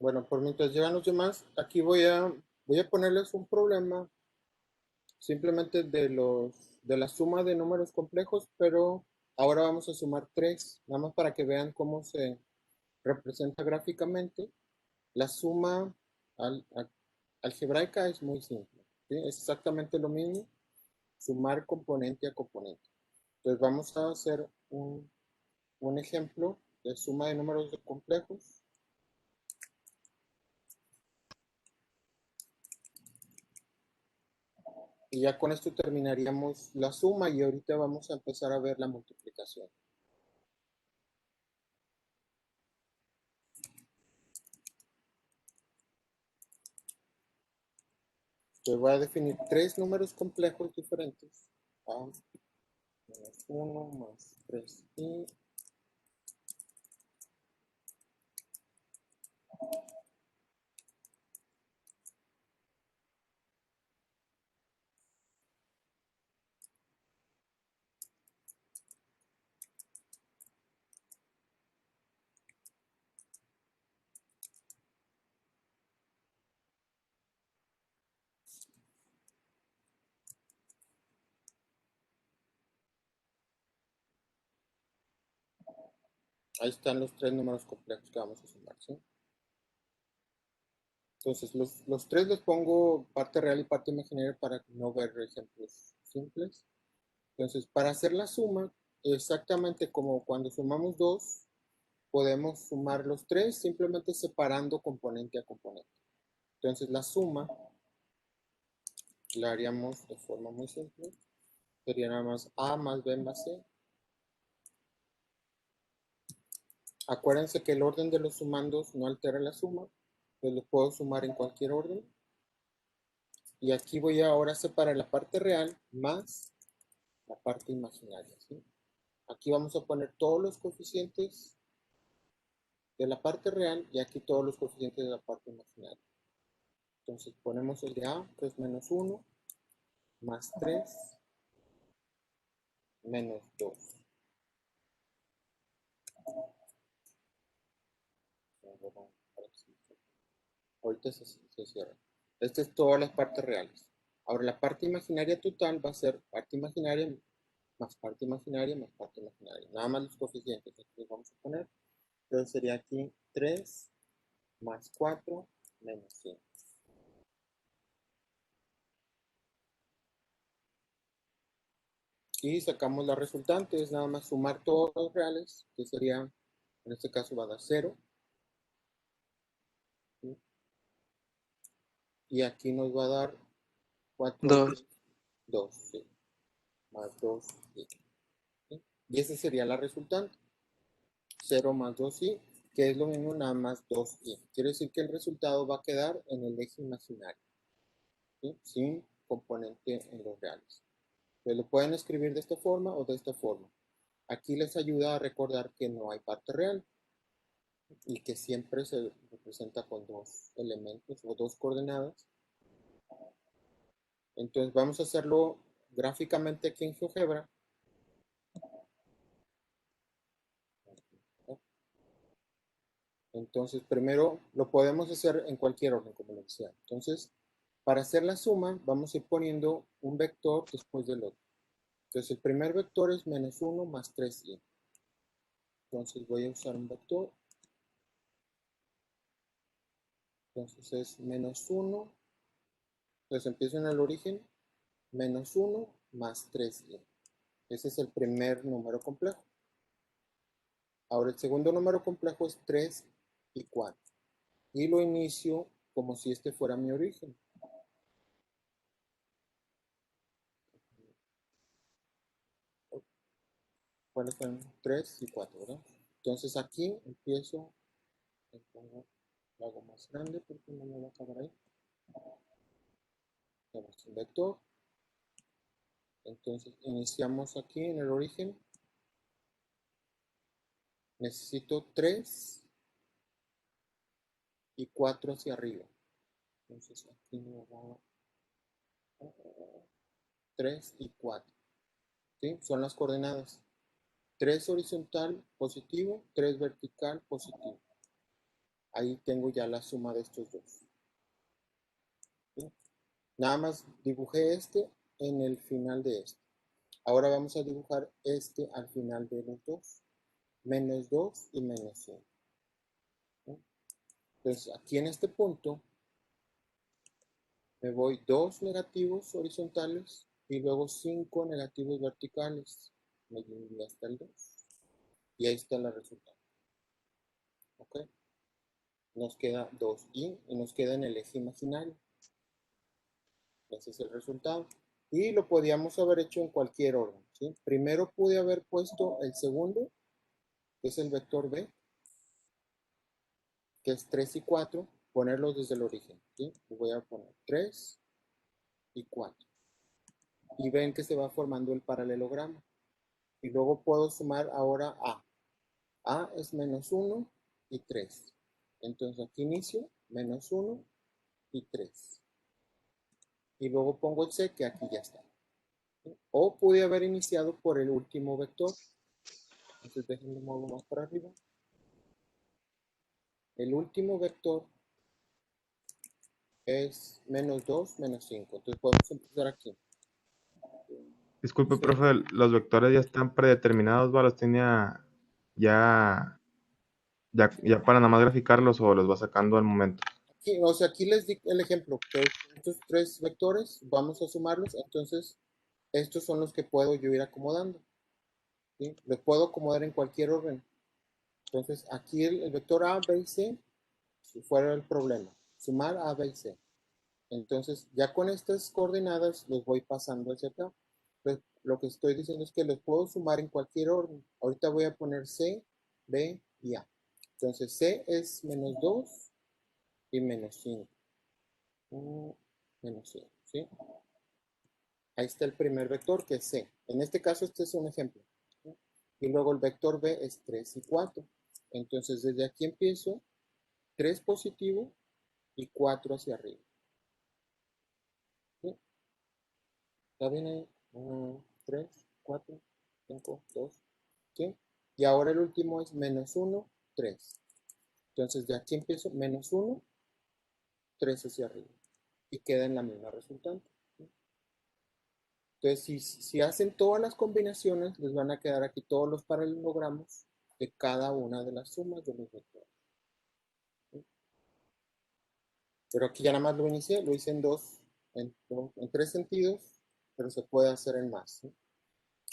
Bueno, por mientras llegan los demás, aquí voy a ponerles un problema simplemente de la suma de números complejos, pero ahora vamos a sumar 3, nada más para que vean cómo se representa gráficamente. La suma algebraica es muy simple, ¿sí? Es exactamente lo mismo, sumar componente a componente. Entonces vamos a hacer un ejemplo de suma de números complejos. Y ya con esto terminaríamos la suma y ahorita vamos a empezar a ver la multiplicación. Entonces voy a definir 3 números complejos diferentes. A menos 1 más 3i. Ahí están los 3 números complejos que vamos a sumar, ¿sí? Entonces los 3 les pongo parte real y parte imaginaria para no ver ejemplos simples. Entonces, para hacer la suma, exactamente como cuando sumamos 2, podemos sumar los 3 simplemente separando componente a componente. Entonces, la suma la haríamos de forma muy simple. Sería nada más A más B más C. Acuérdense que el orden de los sumandos no altera la suma. Pues lo puedo sumar en cualquier orden. Y aquí voy a ahora separar la parte real más la parte imaginaria, ¿sí? Aquí vamos a poner todos los coeficientes de la parte real y aquí todos los coeficientes de la parte imaginaria. Entonces ponemos el de A, que es menos 1, más 3, menos 2. Ahorita se cierra. Esta es todas las partes reales. Ahora la parte imaginaria total va a ser parte imaginaria más parte imaginaria más parte imaginaria. Nada más los coeficientes. Aquí los vamos a poner. Entonces sería aquí 3 más 4 menos 5. Y sacamos la resultante. Es nada más sumar todos los reales, que sería, en este caso va a dar 0. ¿Sí? Y aquí nos va a dar 4 y 2. 2, ¿sí? Más 2 y, ¿sí? Y esa sería la resultante. 0 más 2i, que es lo mismo nada más 2i. Quiere decir que el resultado va a quedar en el eje imaginario, ¿sí? Sin componente en los reales. Pues lo pueden escribir de esta forma o de esta forma. Aquí les ayuda a recordar que no hay parte real y que siempre se representa con 2 elementos o 2 coordenadas. Entonces vamos a hacerlo gráficamente aquí en GeoGebra. Entonces primero lo podemos hacer en cualquier orden, como les decía. Entonces, para hacer la suma, vamos a ir poniendo un vector después del otro. Entonces el primer vector es menos 1 más 3i. Entonces voy a usar un vector. Entonces es menos 1. Entonces empiezo en el origen. Menos 1 más 3i. Ese es el primer número complejo. Ahora el segundo número complejo es 3 y 4. Y lo inicio como si este fuera mi origen. ¿Cuáles son? 3 y 4, ¿verdad? Entonces aquí empiezo, lo hago más grande porque no me va a acabar ahí. Tenemos un vector. Entonces iniciamos aquí en el origen. Necesito 3 y 4 hacia arriba. Entonces aquí me va 3 y 4. ¿Sí? Son las coordenadas. 3 horizontal positivo, 3 vertical positivo. ahí tengo ya la suma de estos dos. ¿Sí? Nada más dibujé este en el final de este. Ahora vamos a dibujar este al final de los dos. Menos 2 y menos 1. ¿Sí? Entonces, aquí en este punto, me voy 2 negativos horizontales y luego 5 negativos verticales. Me voy hasta el 2. Y ahí está la resultado. ¿Ok? Nos queda 2i y nos queda en el eje imaginario. Ese es el resultado. Y lo podíamos haber hecho en cualquier orden. ¿Sí? Primero pude haber puesto el segundo, que es el vector b, que es 3 y 4, ponerlos desde el origen. ¿Sí? Voy a poner 3 y 4. Y ven que se va formando el paralelogramo. Y luego puedo sumar ahora a. A es menos 1 y 3. Entonces aquí inicio, menos 1 y 3. Y luego pongo el C, que aquí ya está. ¿Sí? O pude haber iniciado por el último vector. Entonces déjenme moverlo más para arriba. El último vector es menos 2, menos 5. Entonces podemos empezar aquí. Disculpe, ¿Sí? profe, ¿los vectores ya están predeterminados, va? ¿Los tenía ya para nada más graficarlos o los va sacando al momento? Aquí, o sea, aquí les di el ejemplo, que estos tres vectores vamos a sumarlos, entonces estos son los que puedo yo ir acomodando. ¿Sí? Los puedo acomodar en cualquier orden. Entonces aquí el vector A, B y C, si fuera el problema, sumar A, B y C. Entonces ya con estas coordenadas los voy pasando hacia acá. Entonces, lo que estoy diciendo es que los puedo sumar en cualquier orden. Ahorita voy a poner C, B y A. Entonces C es menos 2 y menos 5. Menos 5, ¿sí? Ahí está el primer vector, que es C. En este caso, este es un ejemplo. ¿Sí? Y luego el vector B es 3 y 4. Entonces, desde aquí empiezo 3 positivo y 4 hacia arriba. ¿Sí? ¿Está bien ahí? 1, 3, 4, 5, 2. ¿Sí? Y ahora el último es menos 1, 3. Entonces, de aquí empiezo menos 1, 3 hacia arriba. Y queda en la misma resultante. ¿Sí? Entonces, si hacen todas las combinaciones, les van a quedar aquí todos los paralelogramos de cada una de las sumas de los vectores. ¿Sí? Pero aquí ya nada más lo inicié, lo hice en tres sentidos, pero se puede hacer en más. ¿Sí?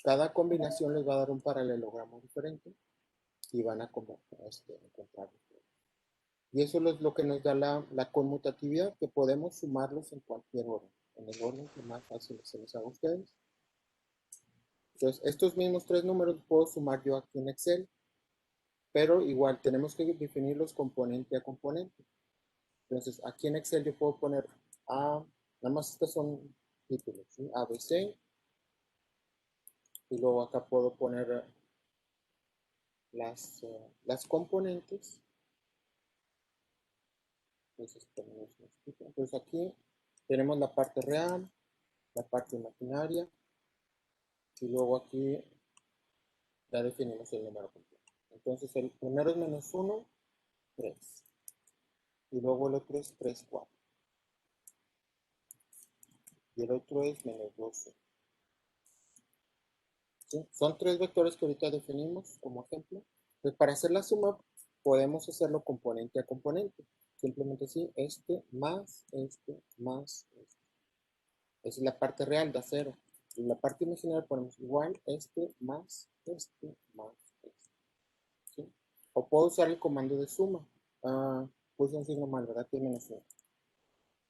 Cada combinación les va a dar un paralelogramo diferente y van a encontrarlo. Y eso es lo que nos da la conmutatividad, que podemos sumarlos en cualquier orden, en el orden que más fácil se les haga a ustedes. Entonces, estos mismos tres números los puedo sumar yo aquí en Excel, pero igual tenemos que definirlos componente a componente. Entonces, aquí en Excel yo puedo poner A, nada más estos son títulos, ¿sí? A, B, C, y luego acá puedo poner las componentes. Entonces aquí tenemos la parte real, la parte imaginaria, y luego aquí ya definimos el número completo. Entonces el primero es menos 1, 3. Y luego el otro es 3, 4. Y el otro es menos 12. ¿Sí? Son tres vectores que ahorita definimos como ejemplo. Pues para hacer la suma podemos hacerlo componente a componente. Simplemente así, este más este más este. Esa es la parte real, da 0. En la parte imaginaria ponemos igual este más este más este. ¿Sí? O puedo usar el comando de suma. Puse un signo mal, ¿verdad? Que es menos 1.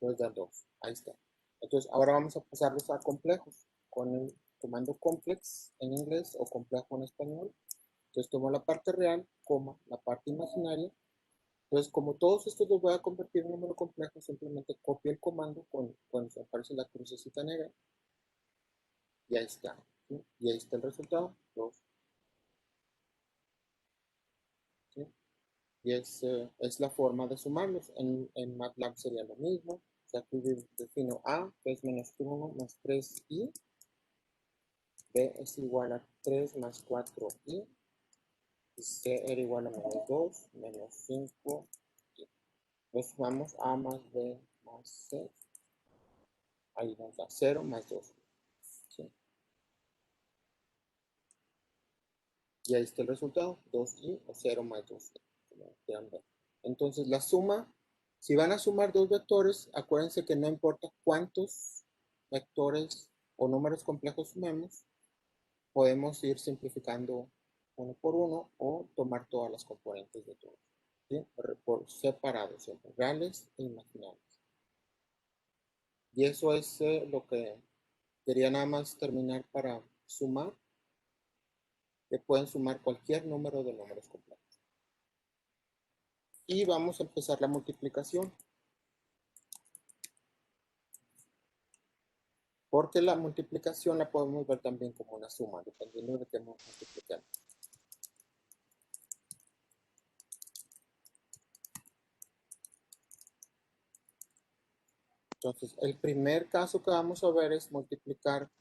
Entonces da 2. Ahí está. Entonces ahora vamos a pasarlos a complejos. Con el comando complex en inglés o complejo en español. Entonces tomo la parte real, coma, la parte imaginaria. Entonces, como todos estos los voy a convertir en número complejo, simplemente copio el comando cuando se aparece la crucecita negra. Y ahí está. ¿Sí? Y ahí está el resultado. 2. ¿Sí? Y es la forma de sumarlos. En MATLAB sería lo mismo. O sea, aquí defino A, que es menos 1 más 3i. B es igual a 3 más 4i. Y C era igual a menos 2 menos 5i. Pues sumamos A más B más C. Ahí nos da 0 más 2. ¿Sí? Y ahí está el resultado, 2i o 0 más 2i, como quieran ver. Entonces la suma, si van a sumar dos vectores, acuérdense que no importa cuántos vectores o números complejos sumemos, podemos ir simplificando uno por uno o tomar todas las componentes de todos, ¿sí? Por separado siempre, reales e imaginarios. Y eso es lo que quería nada más terminar para sumar, que pueden sumar cualquier número de números complejos. Y vamos a empezar la multiplicación. Porque la multiplicación la podemos ver también como una suma, dependiendo de qué multiplicamos. Entonces, el primer caso que vamos a ver es multiplicar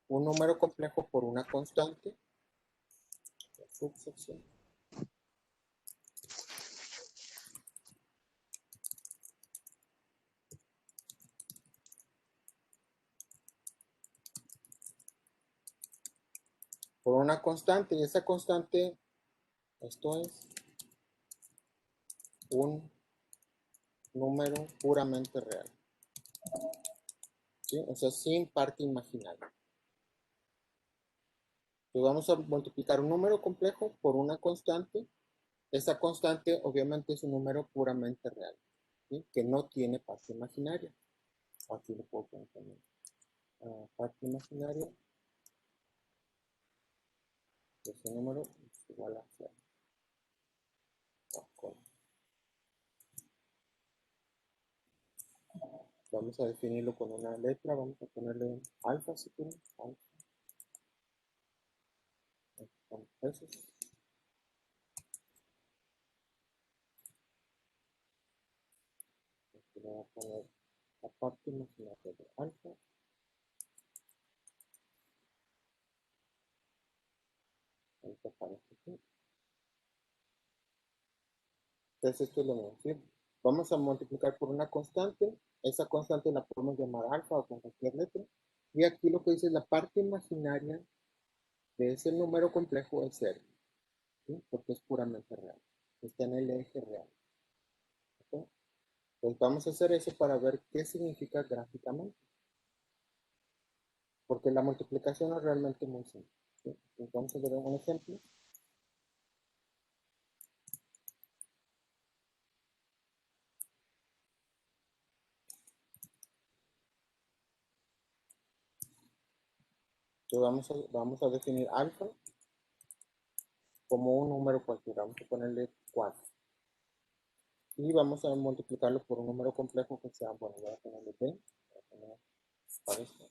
un número complejo por una constante. Subsección. Por una constante, y esa constante, esto es un número puramente real. ¿Sí? O sea, sin parte imaginaria. Entonces vamos a multiplicar un número complejo por una constante. Esa constante obviamente es un número puramente real, ¿sí? Que no tiene parte imaginaria. Aquí lo puedo poner también. Parte imaginaria de ese número es igual a 0. Vamos a definirlo con una letra. Vamos a ponerle alfa si quieren. Alfa. Aquí le voy a poner la parte imaginaria de alfa. Ahorita aparece aquí. Entonces esto es lo mismo, ¿sí? Vamos a multiplicar por una constante. Esa constante la podemos llamar alfa o con cualquier letra. Y aquí lo que dice es la parte imaginaria de ese número complejo es 0, ¿sí? Porque es puramente real. Está en el eje real. ¿Okay? Pues vamos a hacer eso para ver qué significa gráficamente. Porque la multiplicación es realmente muy simple, ¿sí? Entonces vamos a ver un ejemplo. Entonces vamos a definir alfa como un número cualquiera. Vamos a ponerle 4. Y vamos a multiplicarlo por un número complejo que sea, bueno, voy a ponerle b. Voy a poner para esto.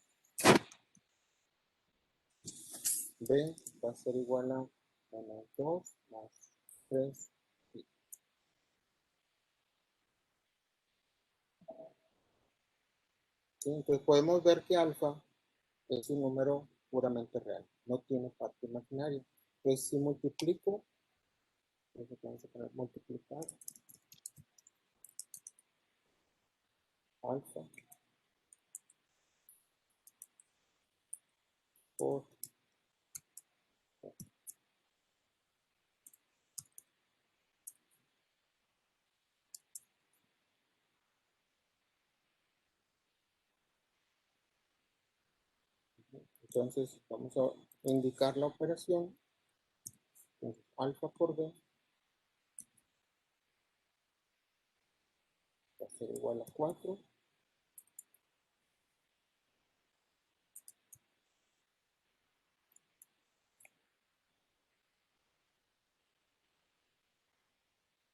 B va a ser igual a menos 2 más 3. ¿Sí? Entonces podemos ver que alfa es un número puramente real, no tiene parte imaginaria. Entonces si multiplico, vamos a poner multiplicar alfa por, entonces vamos a indicar la operación. Entonces, alfa por b va a ser igual a 4.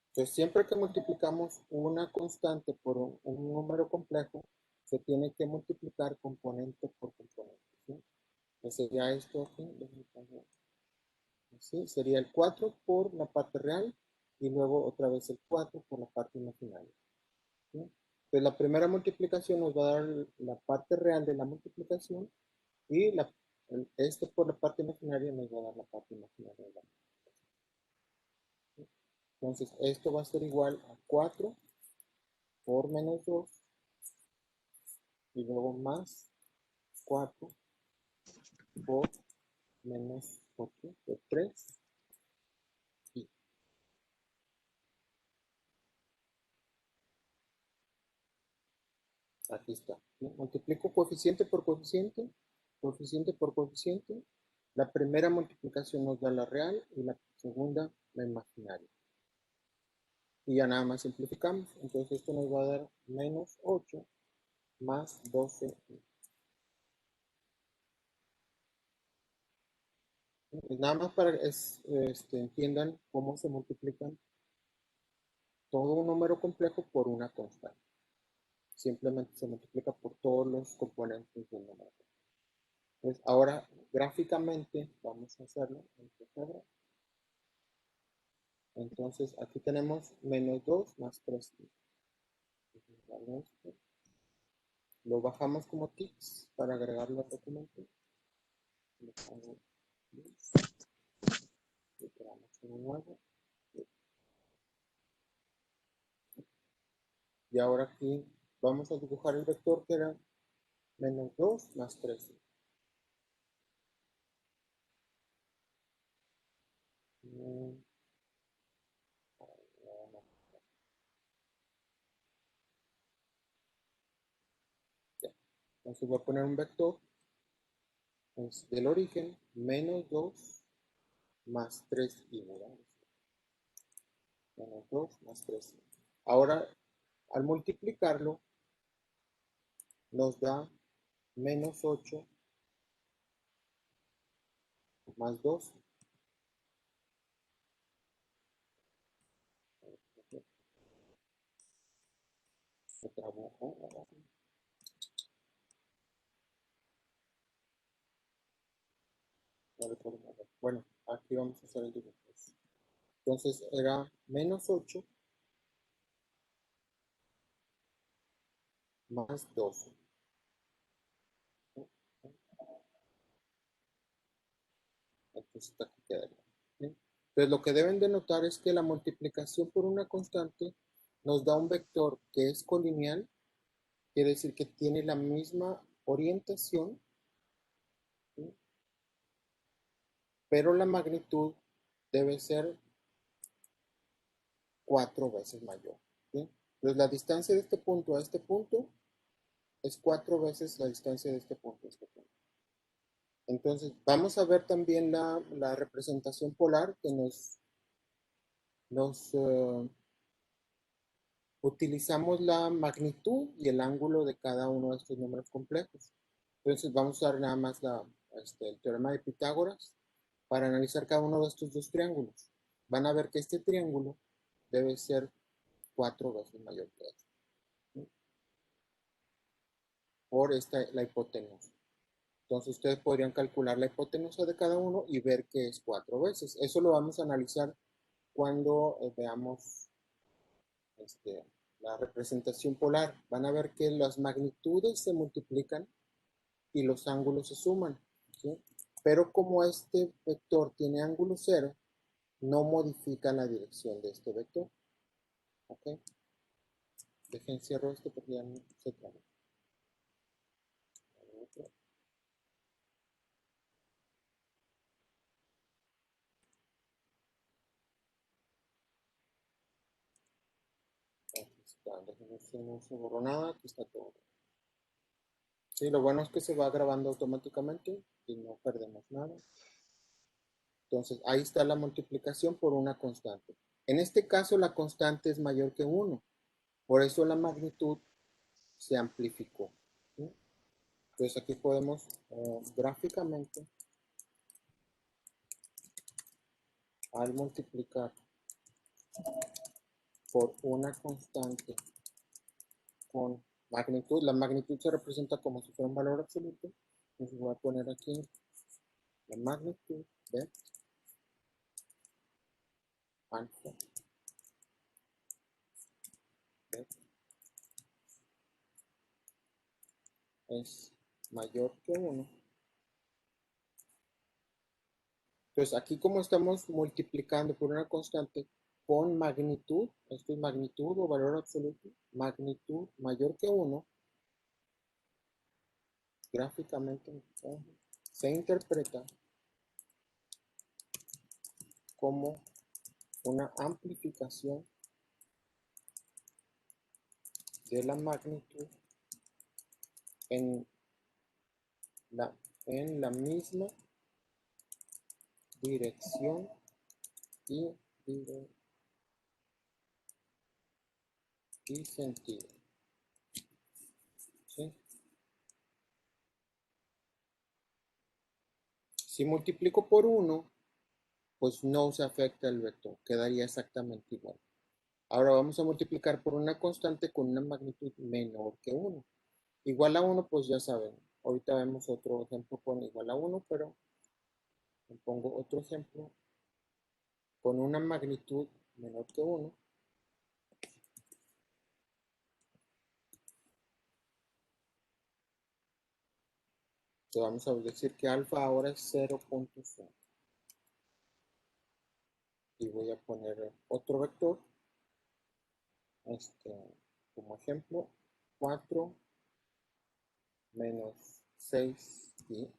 Entonces, siempre que multiplicamos una constante por un número complejo, se tiene que multiplicar componente por componente, ¿sí? Entonces, sería esto aquí, ¿sí? Sería el 4 por la parte real y luego otra vez el 4 por la parte imaginaria, ¿sí? Entonces, la primera multiplicación nos va a dar la parte real de la multiplicación y este por la parte imaginaria nos va a dar la parte imaginaria de la multiplicación. Entonces, esto va a ser igual a 4 por menos 2 y luego más 4 por menos 8 de 3 y aquí está. Multiplico coeficiente por coeficiente, coeficiente por coeficiente. La primera multiplicación nos da la real y la segunda la imaginaria. Y ya nada más simplificamos. Entonces esto nos va a dar menos 8 más 12. Nada más para que entiendan cómo se multiplican todo un número complejo por una constante. Simplemente se multiplica por todos los componentes del número. Entonces, ahora gráficamente vamos a hacerlo en álgebra. Entonces, aquí tenemos menos 2 más 3. Lo bajamos como tics para agregarlo al documento. Le pongo 10. Le creamos uno nuevo. Y ahora aquí vamos a dibujar el vector que era menos 2 más 13. Entonces voy a poner un vector del origen menos 2 más 3i. Menos 2 más 3i. Ahora, al multiplicarlo, nos da menos 8 más 2. Se trabó. Bueno, aquí vamos a hacer el dibujo. Entonces era menos 8 más 12. Entonces aquí quedaría. Entonces lo que deben de notar es que la multiplicación por una constante nos da un vector que es colineal, quiere decir que tiene la misma orientación, ¿sí? Pero la magnitud debe ser 4 veces mayor. ¿Sí? Entonces la distancia de este punto a este punto es 4 veces la distancia de este punto a este punto. Entonces vamos a ver también la representación polar que nos utilizamos la magnitud y el ángulo de cada uno de estos números complejos. Entonces vamos a usar nada más el teorema de Pitágoras para analizar cada uno de estos dos triángulos. Van a ver que este triángulo debe ser 4 veces mayor que este, ¿sí? Por la hipotenusa. Entonces ustedes podrían calcular la hipotenusa de cada uno y ver que es 4 veces. Eso lo vamos a analizar cuando veamos la representación polar. Van a ver que las magnitudes se multiplican y los ángulos se suman, ¿sí? Pero como este vector tiene ángulo cero, no modifica la dirección de este vector. ¿Ok? Dejen cierro esto porque ya no se traba. Aquí está, no se borró nada, aquí está todo. Sí, lo bueno es que se va grabando automáticamente y no perdemos nada. Entonces, ahí está la multiplicación por una constante. En este caso, la constante es mayor que 1. Por eso la magnitud se amplificó, ¿sí? Entonces, aquí podemos gráficamente, al multiplicar por una constante con magnitud, la magnitud se representa como si fuera un valor absoluto. Entonces, voy a poner aquí la magnitud de alfa es mayor que 1. Entonces, aquí como estamos multiplicando por una constante, con magnitud, esto es magnitud o valor absoluto, magnitud mayor que 1, gráficamente se interpreta como una amplificación de la magnitud en la misma dirección y, y sentido. ¿Sí? Si multiplico por 1, pues no se afecta el vector, quedaría exactamente igual. Ahora vamos a multiplicar por una constante con una magnitud menor que 1. Igual a 1, pues ya saben. Ahorita vemos otro ejemplo con igual a 1, pero me pongo otro ejemplo con una magnitud menor que 1. Entonces vamos a decir que alfa ahora es 0.5. Y voy a poner otro vector, como ejemplo, 4 menos 6i.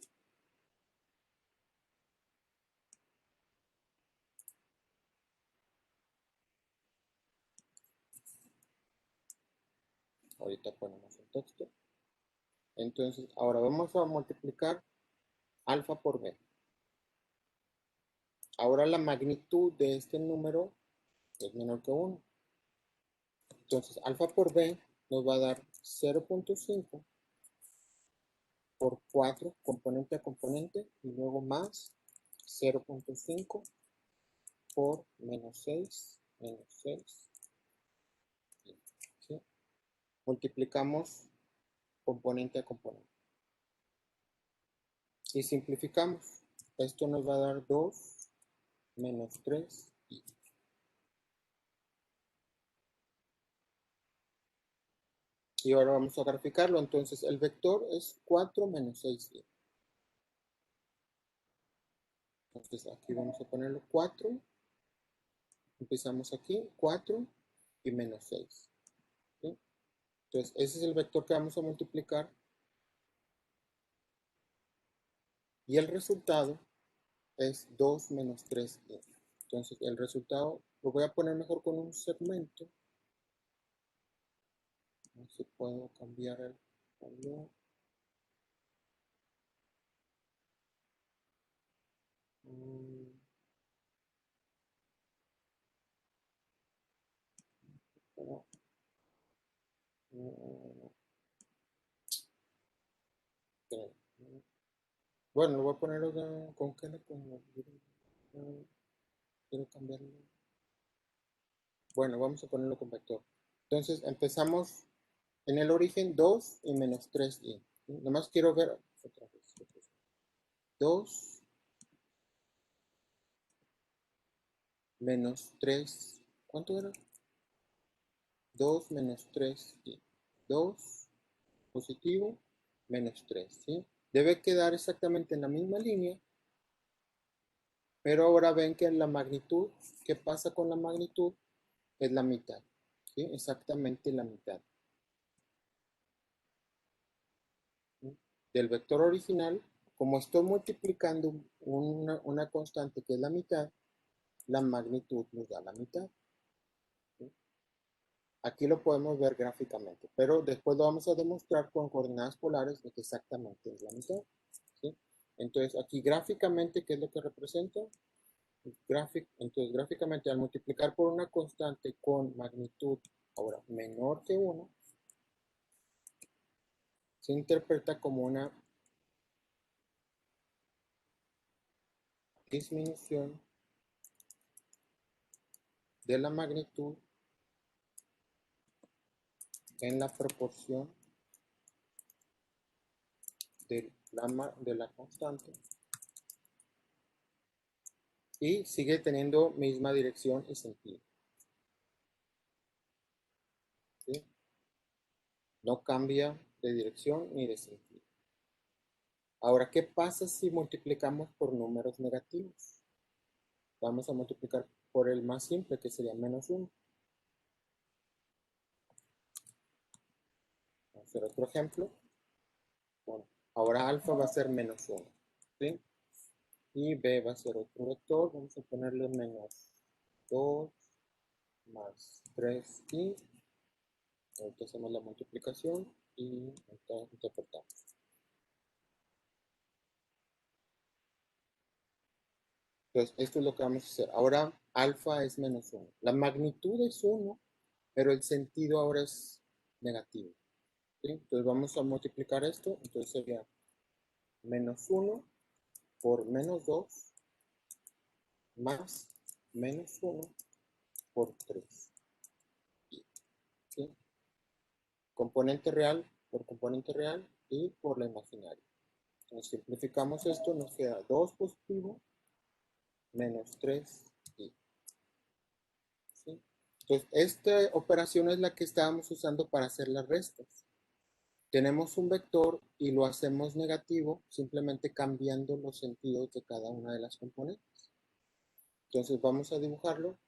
Ahorita ponemos el texto. Entonces, ahora vamos a multiplicar alfa por b. Ahora la magnitud de este número es menor que 1. Entonces, alfa por b nos va a dar 0.5 por 4, componente a componente, y luego más 0.5 por menos 6, ¿sí? Multiplicamos componente a componente. Y simplificamos. Esto nos va a dar 2 menos 3 y ahora vamos a graficarlo. Entonces el vector es 4 menos 6i. Entonces aquí vamos a ponerlo 4. Empezamos aquí, 4 y menos 6. ¿Sí? Entonces ese es el vector que vamos a multiplicar. Y el resultado es 2 menos 3i. Entonces el resultado lo voy a poner mejor con un segmento. No sé si puedo cambiar el color. Bueno, lo voy a poner con qué le pongo. Quiero cambiarlo. Bueno, vamos a ponerlo con vector. Entonces empezamos en el origen 2 y menos 3i. Nomás quiero ver otra vez. 2 menos 3. ¿Cuánto era? 2 menos 3i. 2 positivo menos 3. ¿Sí? Debe quedar exactamente en la misma línea. Pero ahora ven que la magnitud, ¿qué pasa con la magnitud? Es la mitad. ¿Sí? Exactamente la mitad. Del vector original, como estoy multiplicando una constante que es la mitad, la magnitud nos da la mitad. ¿Sí? Aquí lo podemos ver gráficamente, pero después lo vamos a demostrar con coordenadas polares de que exactamente es la mitad. ¿Sí? Entonces aquí gráficamente, ¿qué es lo que representa? Entonces gráficamente al multiplicar por una constante con magnitud ahora menor que 1, se interpreta como una disminución de la magnitud en la proporción de la constante y sigue teniendo misma dirección y sentido. ¿Sí? No cambia de dirección ni de sentido. Ahora, ¿qué pasa si multiplicamos por números negativos? Vamos a multiplicar por el más simple, que sería menos 1. Vamos a hacer otro ejemplo. Bueno, ahora alfa va a ser menos 1. ¿Sí? Y b va a ser otro vector. Vamos a ponerle menos 2 más 3i. Ahorita hacemos la multiplicación y ahorita interpretamos. Entonces, esto es lo que vamos a hacer. Ahora alfa es menos 1. La magnitud es 1, pero el sentido ahora es negativo. ¿Sí? Entonces vamos a multiplicar esto. Entonces sería menos 1 por menos 2 más menos 1 por 3. ¿Sí? Componente real por componente real y por la imaginaria. Entonces simplificamos esto, nos queda 2 positivo menos 3i. ¿Sí? Entonces esta operación es la que estábamos usando para hacer las restas. Tenemos un vector y lo hacemos negativo simplemente cambiando los sentidos de cada una de las componentes. Entonces vamos a dibujarlo.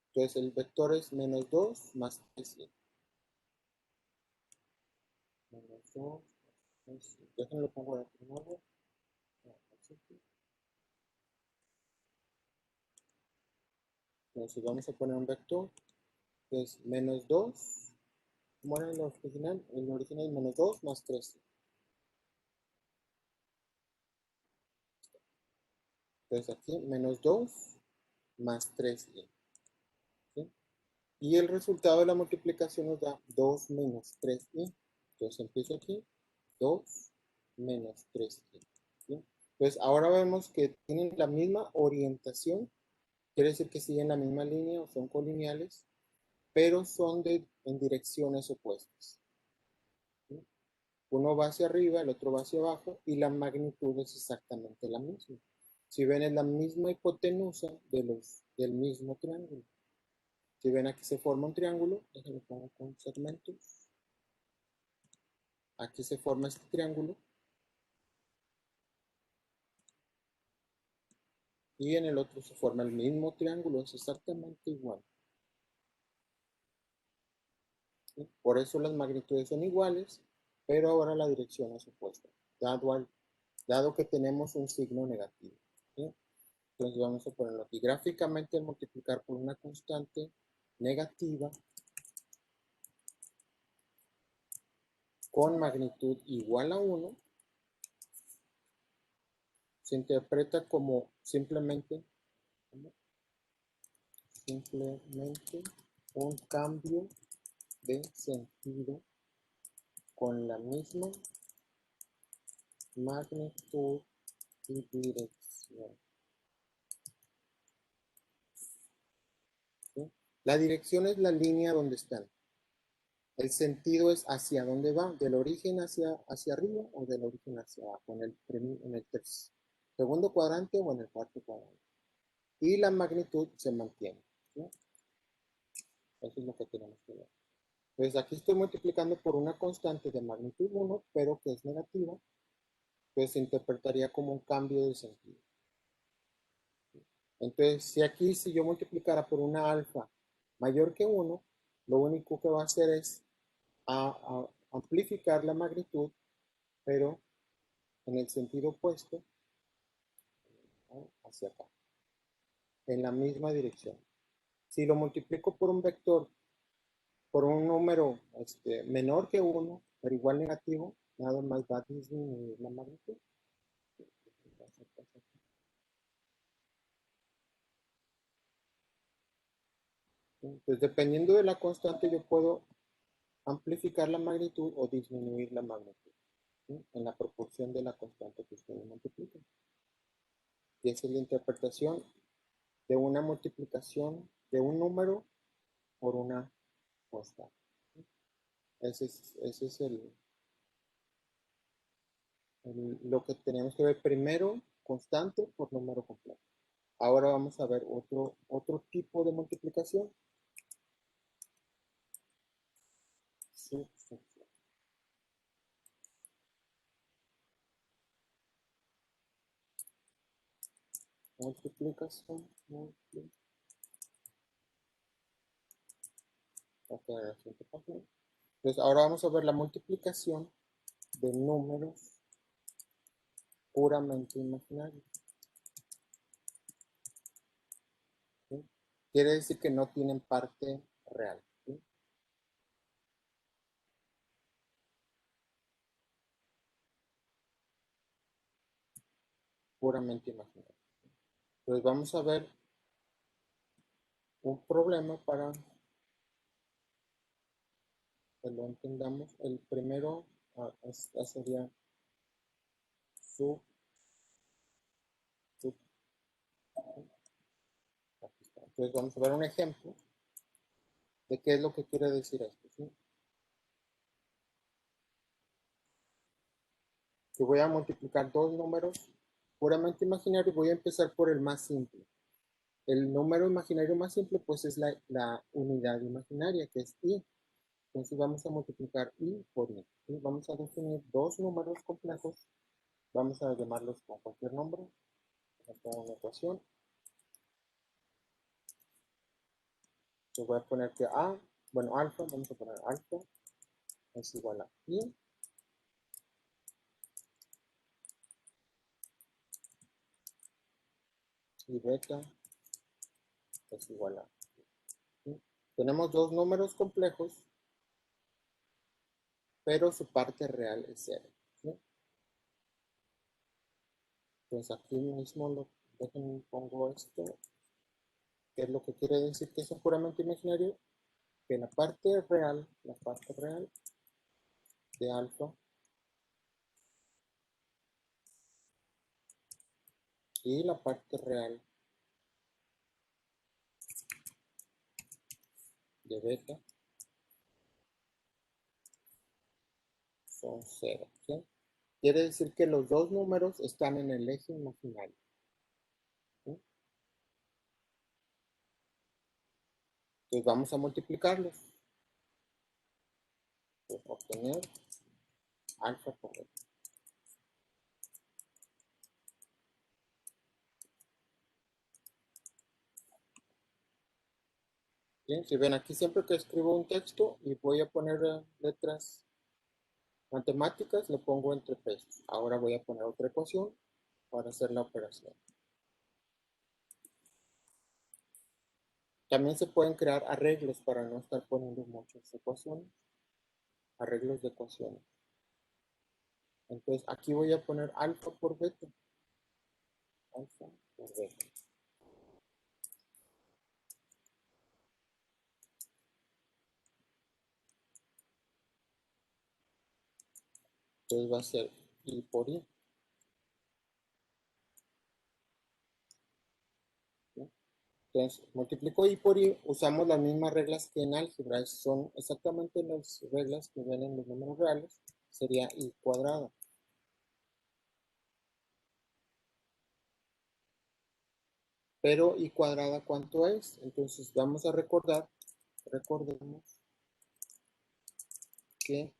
Entonces el vector es menos 2 más 3i. Menos 2 más 3i. Déjenlo pongo de nuevo. Entonces vamos a poner un vector que es menos 2. ¿Cómo era el original? El original es menos 2 más 3i. Entonces aquí menos 2 más 3i. ¿Sí? Y el resultado de la multiplicación nos da 2 menos 3i. Entonces empiezo aquí, 2 menos 3i. ¿Sí? Entonces ahora vemos que tienen la misma orientación, quiere decir que siguen la misma línea o son colineales, pero son en direcciones opuestas. ¿Sí? Uno va hacia arriba, el otro va hacia abajo y la magnitud es exactamente la misma. Si ven, es la misma hipotenusa del mismo triángulo. Si ven, aquí se forma un triángulo, déjenme pongo con segmentos. Aquí se forma este triángulo. Y en el otro se forma el mismo triángulo, es exactamente igual. ¿Sí? Por eso las magnitudes son iguales, pero ahora la dirección es opuesta, dado que tenemos un signo negativo. ¿Sí? Entonces vamos a ponerlo aquí. Gráficamente, al multiplicar por una constante negativa con magnitud igual a 1, se interpreta como simplemente un cambio de sentido con la misma magnitud y dirección. ¿Sí? La dirección es la línea donde están. El sentido es hacia dónde va, del origen hacia arriba o del origen hacia abajo, en el segundo cuadrante o en el cuarto cuadrante. Y la magnitud se mantiene. ¿Sí? Eso es lo que tenemos que ver. Entonces aquí estoy multiplicando por una constante de magnitud 1, pero que es negativa. Entonces se interpretaría como un cambio de sentido. Entonces, si yo multiplicara por una alfa mayor que 1, lo único que va a hacer es amplificar la magnitud, pero en el sentido opuesto, ¿no? Hacia acá, en la misma dirección. Si lo multiplico por un vector, por un número menor que 1, pero igual negativo, nada más va a disminuir la magnitud. Entonces, dependiendo de la constante, yo puedo amplificar la magnitud o disminuir la magnitud, ¿sí? En la proporción de la constante que ustedes multiplican. Y esa es la interpretación de una multiplicación de un número por una constante. Ese es lo que tenemos que ver primero, constante por número completo. Ahora vamos a ver otro tipo de multiplicación. Subtracción. multiplicación, Entonces ahora vamos a ver la multiplicación de números puramente imaginarios. ¿Sí? Quiere decir que no tienen parte real. ¿Sí? Puramente imaginario. Entonces vamos a ver un problema para que lo entendamos. El primero sería sub. Aquí está. Entonces vamos a ver un ejemplo de qué es lo que quiere decir esto. ¿Sí? Que voy a multiplicar dos números puramente imaginarios. Voy a empezar por el más simple. El número imaginario más simple pues es la unidad imaginaria, que es i. Entonces vamos a multiplicar i por i. ¿Sí? Vamos a definir dos números complejos. Vamos a llamarlos con cualquier nombre. Pongo una ecuación. Yo voy a poner que alfa, vamos a poner alfa es igual a i y beta es igual a i. ¿Sí? Tenemos dos números complejos, pero su parte real es 0. ¿Sí? Entonces aquí mismo pongo esto, que es lo que quiere decir que es puramente imaginario, que la parte real de alfa y la parte real de beta son 0. ¿Sí? Quiere decir que los dos números están en el eje imaginario. ¿Sí? Entonces vamos a multiplicarlos. Pues obtener alfa por beta. Bien, si ven aquí siempre que escribo un texto y voy a poner letras matemáticas, le pongo entre pesos. Ahora voy a poner otra ecuación para hacer la operación. También se pueden crear arreglos para no estar poniendo muchas ecuaciones. Arreglos de ecuaciones. Entonces aquí voy a poner alfa por beta. Alfa por beta. Entonces va a ser i por i. ¿Sí? Entonces multiplico i por i, usamos las mismas reglas que en álgebra. Son exactamente las reglas que ven en los números reales. Sería i cuadrado. Pero i cuadrada, ¿cuánto es? Entonces vamos a recordemos que,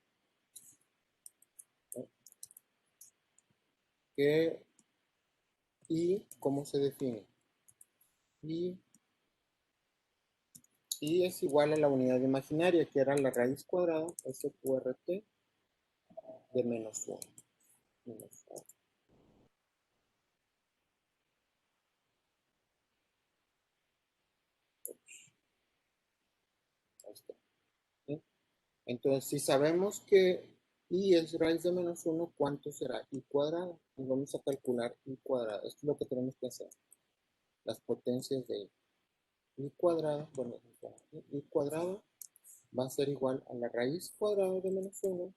i, ¿cómo se define? I es igual a la unidad imaginaria, que era la raíz cuadrada, SQRT, de menos 1. ¿Sí? Entonces, si sabemos que i es raíz de menos 1, ¿cuánto será i cuadrado? Y vamos a calcular i cuadrado. Esto es lo que tenemos que hacer. Las potencias de i. I cuadrado, bueno, i cuadrado va a ser igual a la raíz cuadrada de menos 1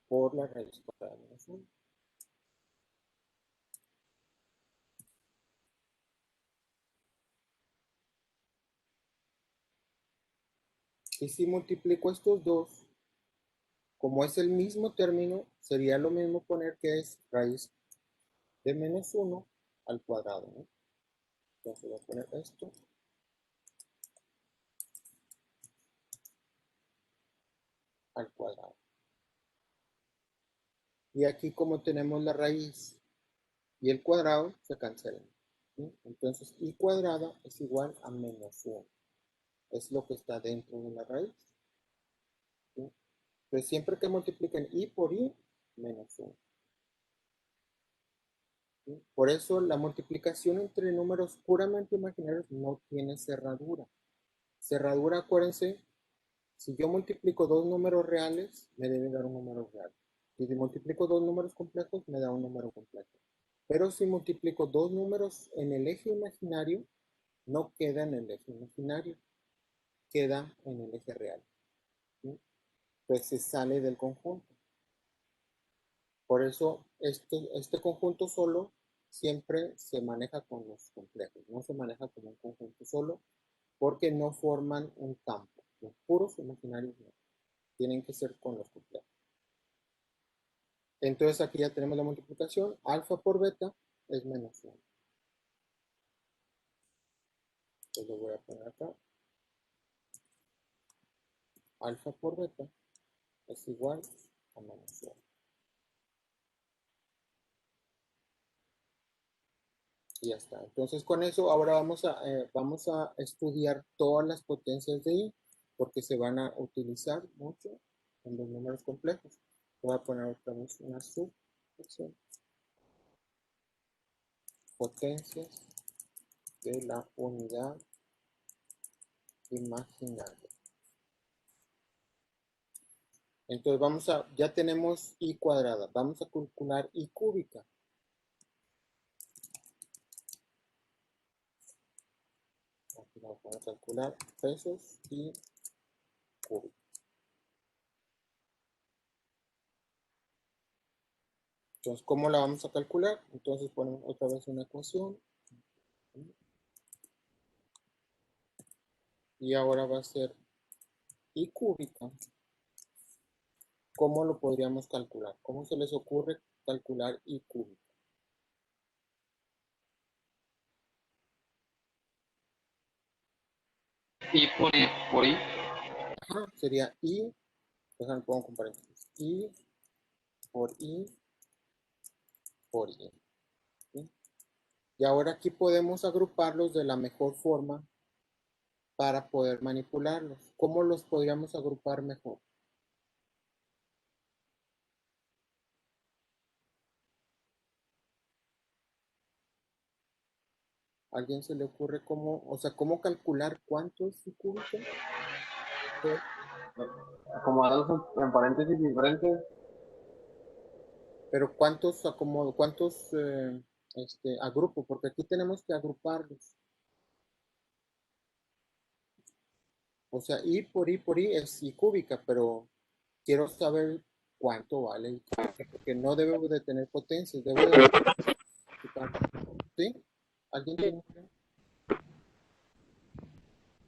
por la raíz cuadrada de menos 1. Y si multiplico estos dos, como es el mismo término, sería lo mismo poner que es raíz de menos 1 al cuadrado, ¿no? Entonces voy a poner esto al cuadrado. Y aquí como tenemos la raíz y el cuadrado se cancelan. ¿Sí? Entonces, i cuadrada es igual a menos 1. Es lo que está dentro de la raíz. ¿Sí? Entonces, siempre que multipliquen i por i, menos 1. ¿Sí? Por eso la multiplicación entre números puramente imaginarios no tiene cerradura. Cerradura, acuérdense, si yo multiplico dos números reales, me debe dar un número real. Y si multiplico dos números complejos, me da un número complejo. Pero si multiplico dos números en el eje imaginario, no queda en el eje imaginario, queda en el eje real. ¿Sí? Pues se sale del conjunto. Por eso este conjunto solo siempre se maneja con los complejos, no se maneja como un conjunto solo porque no forman un campo. Los puros imaginarios no, tienen que ser con los complejos. Entonces aquí ya tenemos la multiplicación, alfa por beta es menos 1. Entonces lo voy a poner acá. Alfa por beta es igual a menos 1. Y ya está. Entonces con eso ahora vamos a estudiar todas las potencias de i, porque se van a utilizar mucho en los números complejos. Voy a poner otra vez una subsección. Potencias de la unidad imaginaria. Entonces ya tenemos i cuadrada. Vamos a calcular i cúbica. Aquí vamos a calcular pesos y cúbica. Entonces, ¿cómo la vamos a calcular? Entonces ponemos otra vez una ecuación. Y ahora va a ser i cúbica. ¿Cómo lo podríamos calcular? ¿Cómo se les ocurre calcular i cúbica? I por I. Ajá, sería i, déjame pongo con paréntesis, i por i por i. ¿Sí? Y ahora aquí podemos agruparlos de la mejor forma para poder manipularlos. ¿Cómo los podríamos agrupar mejor? ¿A alguien se le ocurre cómo, o sea, cómo calcular cuánto es i cúbica? Acomodados en paréntesis diferentes. Pero cuántos acomodo, cuántos agrupo, porque aquí tenemos que agruparlos. O sea, i por i es i cúbica, pero quiero saber cuánto vale i cúbica, porque no debo de tener potencias, debo de multiplicar. ¿Sí? ¿Alguien tiene una?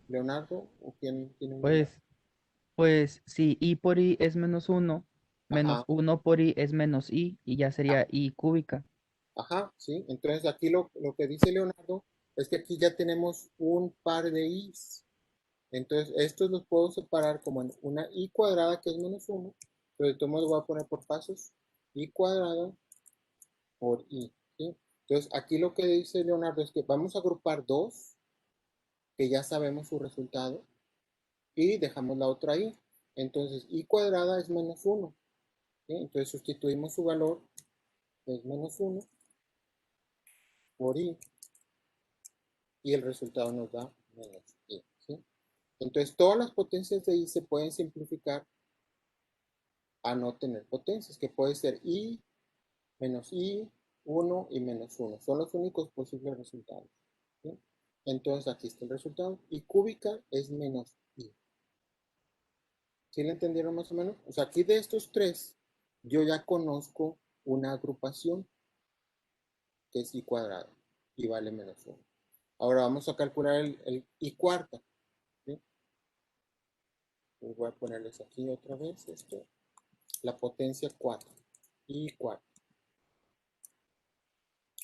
¿Leonardo? ¿O quién tiene una idea? Pues si i por i es menos 1, menos Ajá, 1 por i es menos i, y ya ah, sería i cúbica. ajá, sí. Entonces aquí lo que dice Leonardo es que aquí ya tenemos un par de i's. Entonces, estos los puedo separar como en una i cuadrada, que es menos 1. Pero de todos modos voy a poner por pasos. I cuadrada por i. ¿Sí? Entonces, aquí lo que dice Leonardo es que vamos a agrupar dos, que ya sabemos su resultado, y dejamos la otra i. Entonces, i cuadrada es menos 1. ¿Sí? Entonces, sustituimos su valor, que es menos 1, por i, y el resultado nos da menos i. ¿Sí? Entonces, todas las potencias de i se pueden simplificar a no tener potencias, que puede ser i menos i, 1 y menos 1. Son los únicos posibles resultados. ¿Sí? Entonces aquí está el resultado. I cúbica es menos i. ¿Sí le entendieron más o menos? O sea, aquí de estos tres, yo ya conozco una agrupación que es i cuadrada y vale menos 1. Ahora vamos a calcular el i cuarta. ¿Sí? Voy a ponerles aquí otra vez esto. La potencia 4. I cuarta.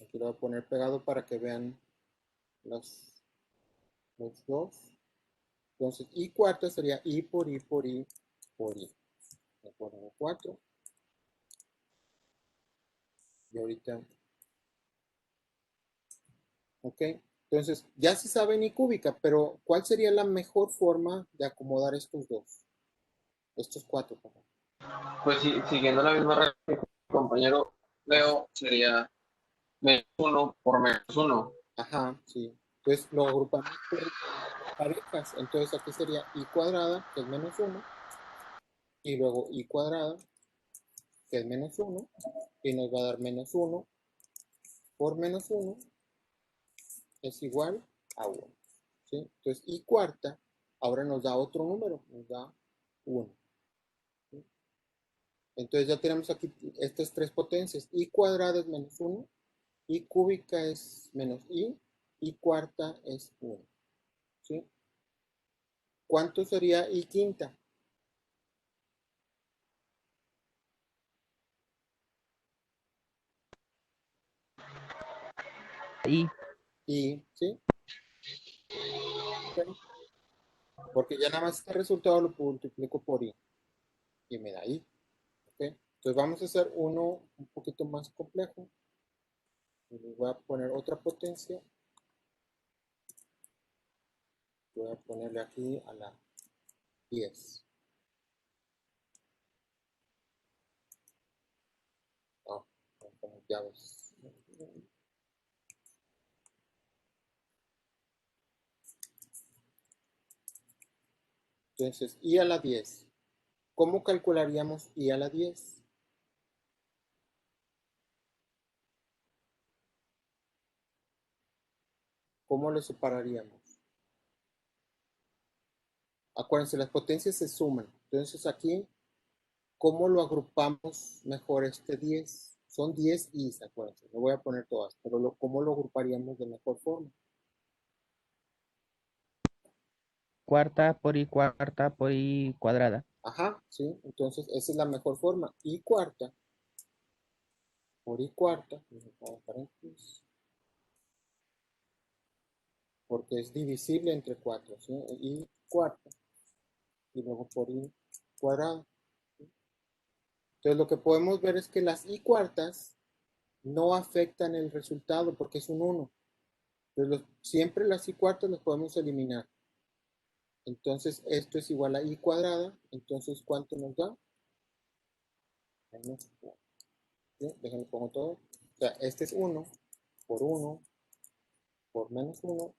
Aquí lo voy a poner pegado para que vean los dos. Entonces, i cuarta sería i por i por i por i. Le ponemos 4. Y ahorita ¿Ok? Entonces, ya se sabe y cúbica, pero ¿cuál sería la mejor forma de acomodar estos dos? Estos cuatro, perdón. Pues siguiendo la misma regla que el compañero Leo, sería menos uno por menos uno. Ajá, sí. Entonces lo agrupamos por parejas. Entonces aquí sería i cuadrada, que es menos 1, y luego i cuadrada, que es menos 1, y nos va a dar menos 1 por menos 1 es igual a 1. ¿Sí? Entonces i cuarta ahora nos da otro número, nos da 1. ¿Sí? Entonces ya tenemos aquí estas tres potencias. I cuadrada es menos 1, i cúbica es menos i cuarta es 1. ¿Sí? ¿Cuánto sería i quinta? Y I, ¿sí? Ok. Porque ya nada más este resultado lo multiplico por i y me da i. ¿Ok? Entonces vamos a hacer uno un poquito más complejo. Le voy a poner otra potencia. Voy a ponerle aquí a la 10. Ah, como llaves. Entonces, i a la 10. ¿Cómo calcularíamos i a la 10? ¿Cómo lo separaríamos? Acuérdense, las potencias se suman. Entonces aquí, ¿cómo lo agrupamos mejor este 10? Son 10 i's, acuérdense. No voy a poner todas, pero ¿cómo lo agruparíamos de mejor forma? cuarta por i cuadrada. Ajá, sí. Entonces, esa es la mejor forma. I cuarta por i cuarta, porque es divisible entre 4, ¿sí? I cuarta y luego por i cuadrada. ¿Sí? Entonces, lo que podemos ver es que las i cuartas no afectan el resultado porque es un 1. Entonces, siempre las i cuartas las podemos eliminar. Entonces, esto es igual a i cuadrada. Entonces, ¿cuánto nos da? Menos 4. ¿Sí? Déjenme pongo todo. O sea, este es 1 por 1 por menos 1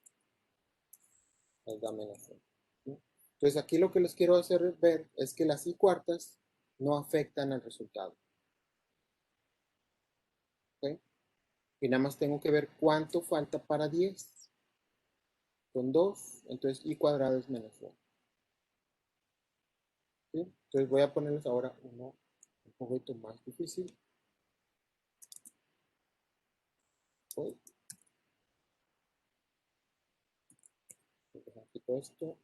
nos da menos 1. ¿Sí? Entonces, aquí lo que les quiero hacer ver es que las i cuartas no afectan al resultado. ¿Ok? Y nada más tengo que ver cuánto falta para 10. Son 2, entonces i cuadrado es menos 1. ¿Sí? Entonces voy a ponerles ahora uno un poquito más difícil. Voy a dejar todo esto.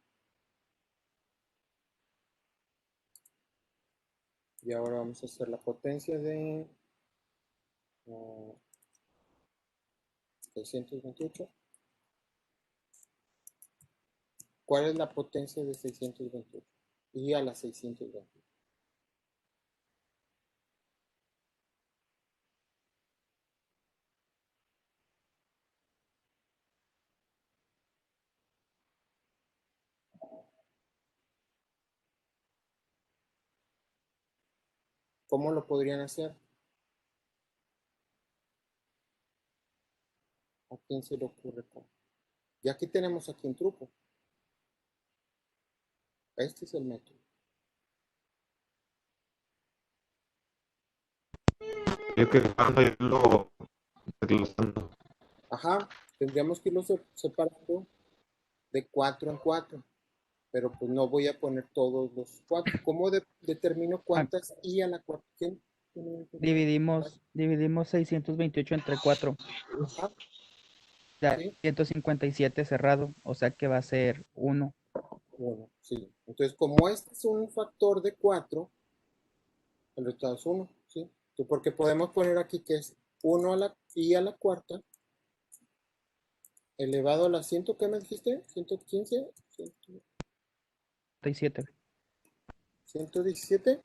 Y ahora vamos a hacer la potencia de 628. ¿Cuál es la potencia de 628? Y a la 628. ¿Cómo lo podrían hacer? ¿A quién se le ocurre cómo? Y aquí tenemos aquí un truco. Este es el método. Yo que cuando irlo desglosando. Ajá, tendríamos que irlo separando de 4 en 4. Pero pues no voy a poner todos los 4. ¿Cómo determino Ah, cuántas i a la cuarta? ¿Quién tiene un ejemplo? dividimos 628 entre 4. Ajá, Da sí. 157 cerrado, o sea que va a ser 1. Bueno, sí. Entonces, como este es un factor de 4, el resultado es 1, ¿sí? Entonces, porque podemos poner aquí que es 1 a la i a la cuarta elevado a la 100, ¿qué me dijiste? 115, 37. 117,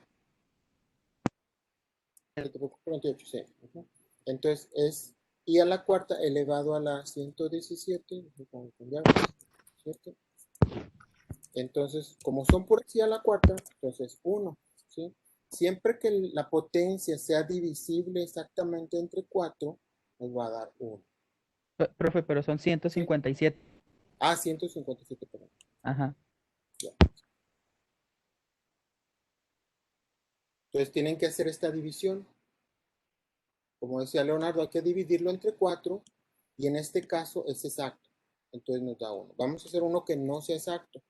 148, sí. Ujú. Entonces es y a la cuarta elevado a la 117. ¿Cierto? Entonces, como son puras y a la cuarta, entonces 1. ¿Sí? Siempre que la potencia sea divisible exactamente entre 4, nos va a dar 1. Profe, pero son 157. Ah, 157, perdón. Ajá. Ya. Entonces tienen que hacer esta división. Como decía Leonardo, hay que dividirlo entre 4 y en este caso es exacto. Entonces nos da 1. Vamos a hacer uno que no sea exacto.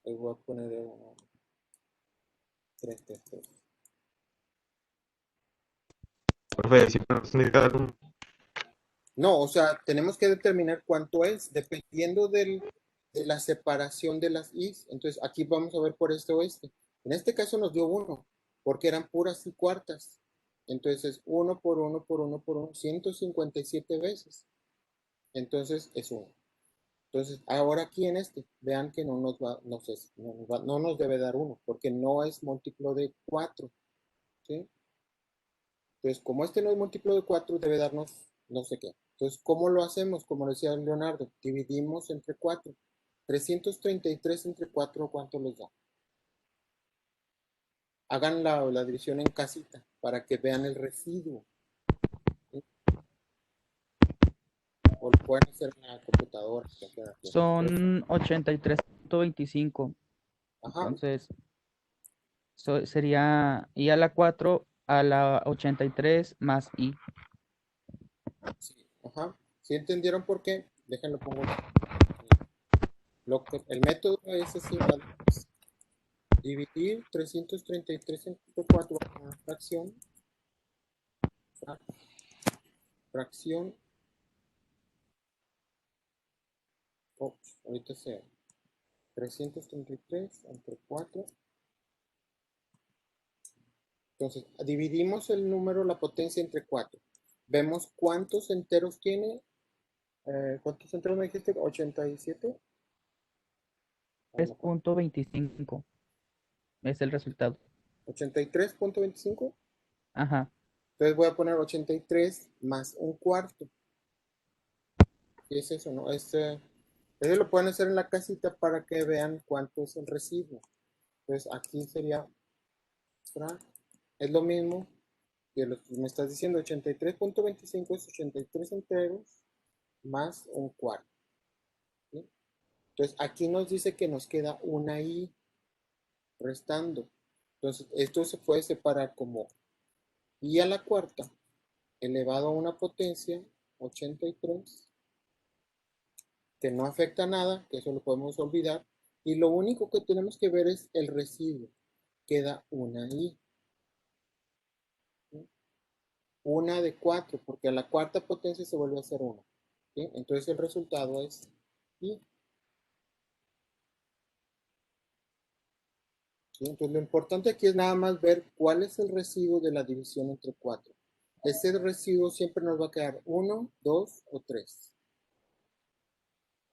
Ahí voy a poner 3, 3, 3. Profe, siempre nos tiene que dar un... No, o sea, tenemos que determinar cuánto es, dependiendo de la separación de las i's. Entonces, aquí vamos a ver por este o este. En este caso nos dio 1, porque eran puras y cuartas. Entonces, 1 por 1 por 1 por 1, 157 veces. Entonces, es 1. Entonces, ahora aquí en este, vean que no nos va, no nos debe dar 1, porque no es múltiplo de 4. ¿Sí? Entonces, como este no es múltiplo de 4, debe darnos no sé qué. Entonces, ¿cómo lo hacemos? Como decía Leonardo, dividimos entre 4. 333 entre 4, ¿cuánto les da? Hagan la división en casita para que vean el residuo. ¿Sí? O lo pueden hacer en la computadora. Son 83.25. Ajá, Entonces, sería I a la 4 a la 83 más I. sí, ajá. ¿Sí entendieron por qué? Déjenlo pongo. El método es así, dividir 333 entre 4 a una fracción, fracción, ahorita sea 333 entre 4. Entonces, dividimos el número, la potencia entre 4. Vemos cuántos enteros tiene. ¿Cuántos enteros me dijiste? ¿87? 3.25 es el resultado. 83.25. Ajá. Entonces voy a poner 83 más un cuarto. ¿Qué es eso? ¿No? Eso lo pueden hacer en la casita para que vean cuánto es el residuo. Entonces aquí sería, es lo mismo que lo que me estás diciendo, 83.25 es 83 enteros más un cuarto. ¿Sí? Entonces aquí nos dice que nos queda una i restando. Entonces esto se puede separar como i a la cuarta elevado a una potencia 83, que no afecta nada, que eso lo podemos olvidar, y lo único que tenemos que ver es el residuo. Queda una i. ¿Sí? Una de 4, porque a la cuarta potencia se vuelve a hacer 1. ¿Sí? Entonces el resultado es i. ¿Sí? Entonces lo importante aquí es nada más ver cuál es el residuo de la división entre 4. Ese residuo siempre nos va a quedar 1, 2 o 3.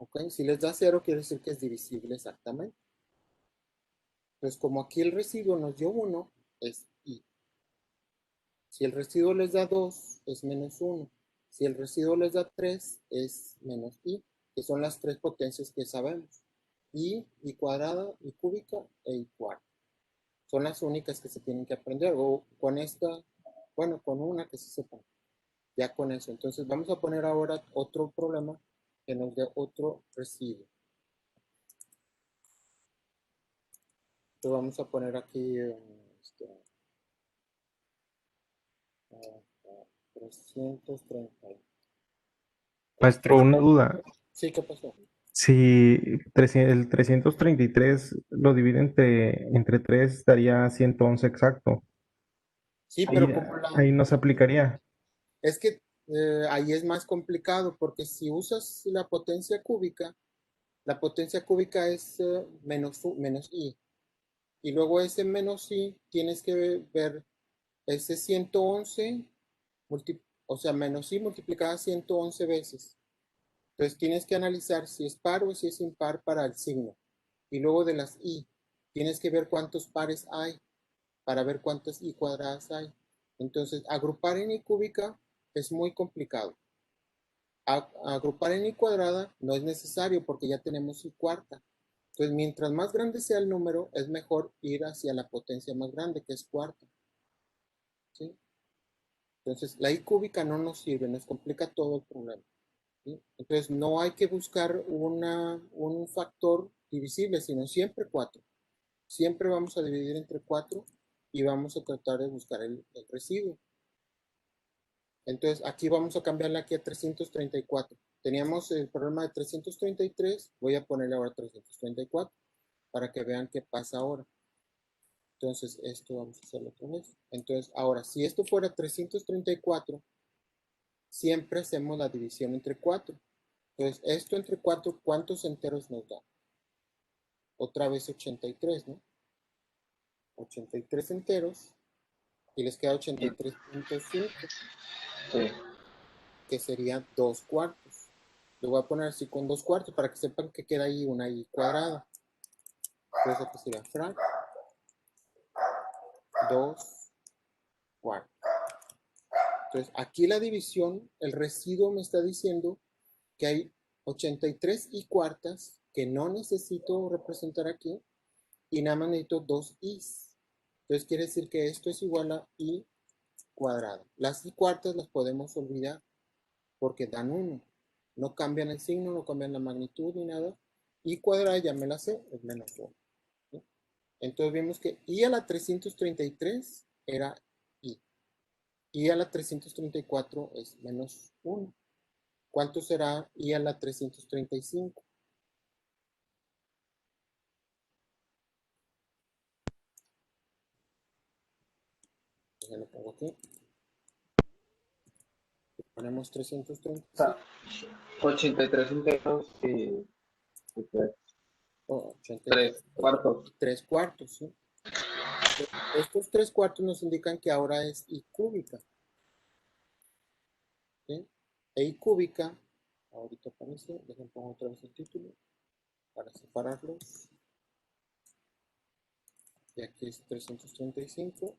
¿Ok? Si les da 0, quiere decir que es divisible exactamente. Entonces, como aquí el residuo nos dio 1, es i. Si el residuo les da 2, es menos 1. Si el residuo les da 3, es menos i, que son las tres potencias que sabemos. I cuadrada, i cúbica e i cuarta. Son las únicas que se tienen que aprender. O con esta, bueno, con una que se sepa. Ya con eso. Entonces vamos a poner ahora otro problema que nos dé otro residuo. Entonces vamos a poner aquí 330. Maestro, una duda. Sí, ¿qué pasó? Si el 333 lo divide entre 3, daría 111 exacto. Sí, Ahí, pero como ahí no se aplicaría. es que ahí es más complicado porque si usas la potencia cúbica es menos i. Y luego ese menos i tienes que ver ese 111, o sea, menos i multiplicada 111 veces. Entonces tienes que analizar si es par o si es impar para el signo. Y luego de las i, tienes que ver cuántos pares hay. para ver cuántas i cuadradas hay. Entonces, agrupar en i cúbica es muy complicado. Agrupar en i cuadrada no es necesario porque ya tenemos i cuarta. Entonces, mientras más grande sea el número, es mejor ir hacia la potencia más grande, que es cuarta. ¿Sí? Entonces, la i cúbica no nos sirve, nos complica todo el problema. ¿Sí? Entonces, no hay que buscar un factor divisible, sino siempre 4. Siempre vamos a dividir entre 4 y vamos a tratar de buscar el residuo. Entonces, aquí vamos a cambiarle aquí a 334. Teníamos el problema de 333, voy a ponerle ahora 334 para que vean qué pasa ahora. Entonces, esto vamos a hacerlo otra vez. Entonces, ahora, si esto fuera 334, siempre hacemos la división entre 4. Entonces, esto entre 4, ¿cuántos enteros nos da? Otra vez 83, ¿no? 83 enteros y les queda 83.5, Sí. que sería 2 cuartos. Lo voy a poner así con 2 cuartos para que sepan que queda ahí una i cuadrada. Entonces aquí sería frac 2 cuartos. Entonces aquí la división, el residuo me está diciendo que hay 83 i cuartas que no necesito representar aquí y nada más necesito 2 i's. Entonces quiere decir que esto es igual a i cuadrada. Las i cuartas las podemos olvidar porque dan 1. No cambian el signo, no cambian la magnitud ni nada. I cuadrada ya me la sé, es menos 1. ¿Sí? Entonces vimos que i a la 333 era i. I a la 334 es menos 1. ¿Cuánto será i a la 335? Ya lo pongo aquí. Ponemos 335. 83 enteros y Oh, 3 cuartos. 3 cuartos, ¿sí? Estos 3 cuartos nos indican que ahora es i cúbica. ¿Sí? E i cúbica, ahorita aparece, déjenme poner otra vez el título para separarlos. Y aquí es 335.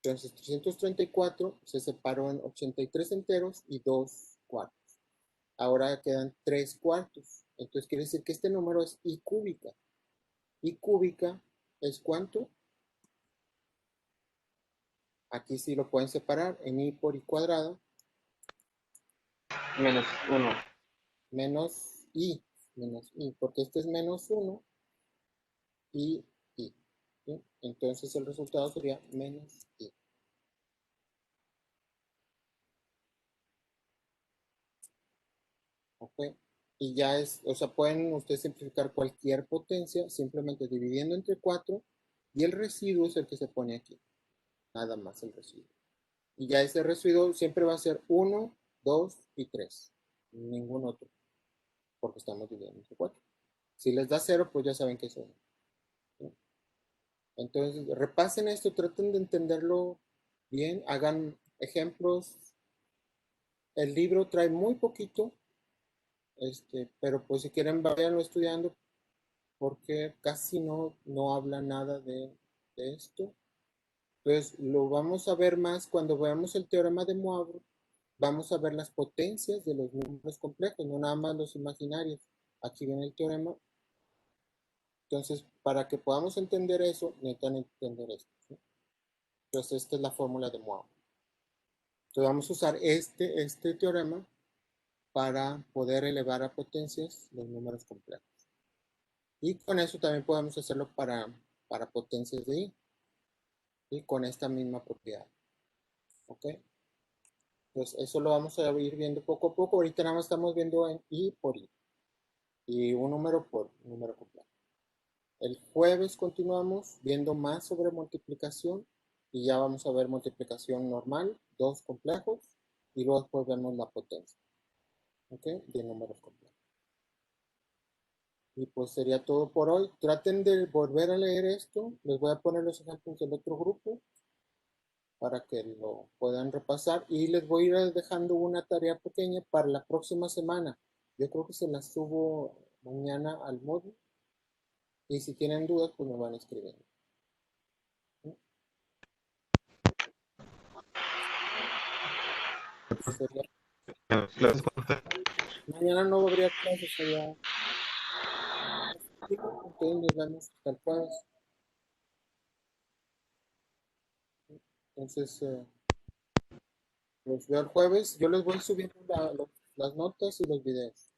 Entonces 334 se separó en 83 enteros y 2 cuartos. Ahora quedan 3 cuartos. Entonces quiere decir que este número es i cúbica. I cúbica es ¿cuánto? Aquí sí lo pueden separar en i por i cuadrada Menos 1. menos i, porque este es menos 1 y i. ¿Sí? Entonces el resultado sería menos i. ¿Ok? Y ya es, o sea, pueden ustedes simplificar cualquier potencia simplemente dividiendo entre 4 y el residuo es el que se pone aquí. Nada más el residuo. Y ya ese residuo siempre va a ser 1, 2 y 3. Ningún otro. Porque estamos dividiendo entre 4. Si les da 0, pues ya saben que es 1. ¿Sí? Entonces, repasen esto, traten de entenderlo bien, hagan ejemplos. El libro trae muy poquito, pero pues si quieren vayanlo estudiando porque casi no habla nada de esto. Entonces, lo vamos a ver más cuando veamos el teorema de Moivre. Vamos a ver las potencias de los números complejos, no nada más los imaginarios. Aquí viene el teorema. Entonces, para que podamos entender eso, necesitan entender esto. ¿Sí? Entonces, esta es la fórmula de Moivre. Entonces, vamos a usar este teorema para poder elevar a potencias los números complejos. Y con eso también podemos hacerlo para potencias de i. Y con esta misma propiedad. ¿Ok? Pues eso lo vamos a ir viendo poco a poco. Ahorita nada más estamos viendo en i por i. Y un número por número complejo. El jueves continuamos viendo más sobre multiplicación. Y ya vamos a ver multiplicación normal, dos complejos. Y luego después vemos la potencia. ¿Ok? De números complejos. Y pues sería todo por hoy. Traten de volver a leer esto. Les voy a poner los ejemplos del otro grupo para que lo puedan repasar y les voy a ir dejando una tarea pequeña para la próxima semana. Yo creo que se las subo mañana al módulo y si tienen dudas pues me van escribiendo. Sería- Las clases con usted. mañana no habría clases allá. Entonces nos vemos hasta el jueves. Entonces, los veo el jueves. Yo les voy subiendo las notas y los videos.